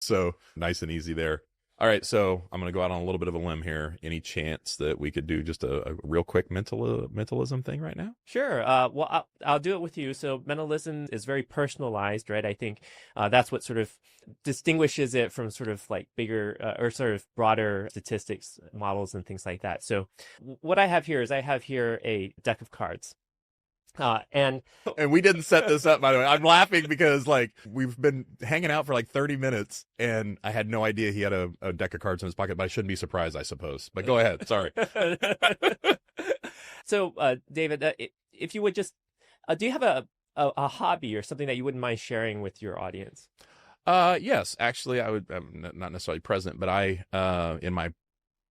So nice and easy there. All right, so I'm going to go out on a little bit of a limb here. Any chance that we could do just a real quick mentalism thing right now? Sure. Well, I'll do it with you. So mentalism is very personalized, right? I think that's what sort of distinguishes it from sort of like bigger or sort of broader statistics models and things like that. So what I have here is I have here a deck of cards. And we didn't set this up, by the way. I'm laughing because like we've been hanging out for like 30 minutes and I had no idea he had a deck of cards in his pocket, but I shouldn't be surprised, I suppose. But go ahead. Sorry. So, David, if you would just, do you have a hobby or something that you wouldn't mind sharing with your audience? Yes, actually I would, I'm not necessarily present, but in my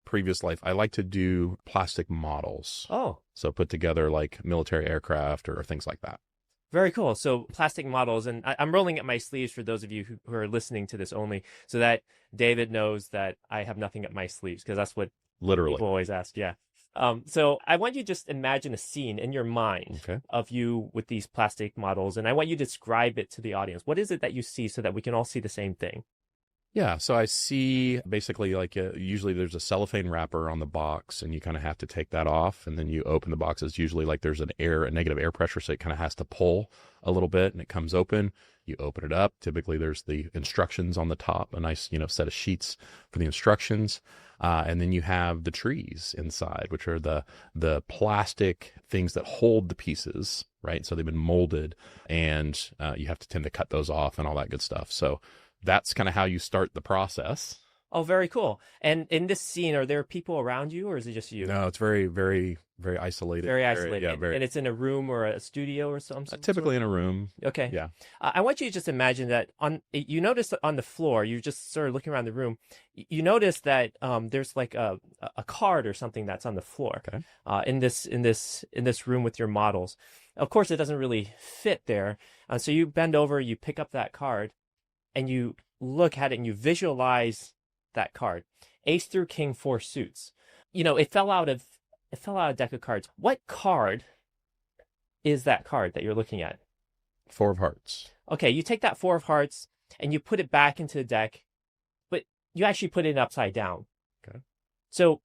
previous life, I like to do plastic models. Oh, So put together like military aircraft or things like that. very cool. So plastic models, and I'm rolling up my sleeves for those of you who are listening to this only, so that David knows that I have nothing up my sleeves, because that's what Literally. people always ask. Yeah. So I want you to just imagine a scene in your mind Okay. of you with these plastic models, and I want you to describe it to the audience. What is it that you see so that we can all see the same thing? Yeah, so I see basically like usually there's a cellophane wrapper on the box and you kind of have to take that off and then you open the box. It's usually like there's a negative air pressure, so it kind of has to pull a little bit and it comes open. You open it up. Typically there's the instructions on the top, a nice, set of sheets for the instructions. And then you have the trees inside, which are the plastic things that hold the pieces, right? So they've been molded and you have to tend to cut those off and all that good stuff. So that's kind of how you start the process. Oh, very cool. And in this scene, are there people around you, or is it just you? No, it's very, very, very isolated. Very isolated. Yeah, very. And it's in a room or a studio or something? Typically in a room. Okay. Yeah. I want you to just imagine that you notice on the floor, you're just sort of looking around the room, you notice that there's like a card or something that's on the floor. Okay. In this room with your models. Of course, it doesn't really fit there. So you bend over, you pick up that card, and you look at it and you visualize that card. Ace through king, four suits. It fell out of a deck of cards. What card is that card that you're looking at? Four of hearts. Okay, you take that four of hearts and you put it back into the deck, but you actually put it upside down. Okay. So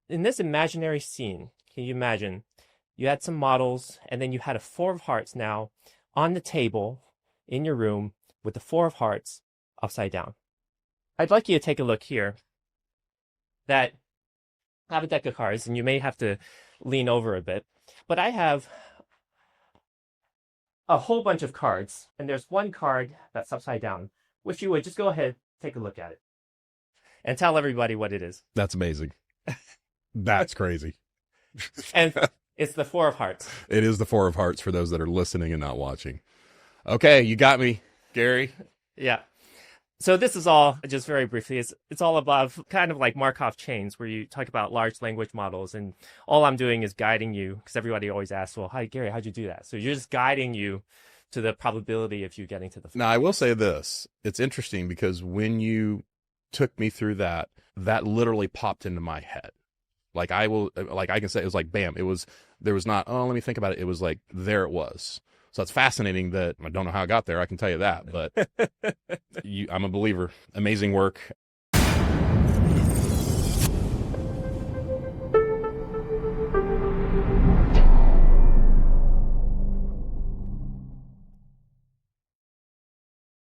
in this imaginary scene, can you imagine you had some models and then you had a four of hearts now on the table in your room with the four of hearts upside down. I'd like you to take a look here. That I have a deck of cards, and you may have to lean over a bit, but I have a whole bunch of cards, and there's one card that's upside down. If you would just go ahead, take a look at it, and tell everybody what it is. That's amazing. That's crazy. And it's the four of hearts. It is the four of hearts for those that are listening and not watching. Okay, you got me, Gary. Yeah. So this is all, just very briefly, it's all about kind of like Markov chains, where you talk about large language models, and all I'm doing is guiding you, because everybody always asks, well, hi, Gary, how'd you do that? So you're just guiding you to the probability of you getting to the... Now, I will say this. It's interesting because when you took me through that literally popped into my head. Like I can say it was like, bam, there was not, oh, let me think about it. It was like, there it was. So it's fascinating that I don't know how I got there. I can tell you that, but I'm a believer. Amazing work.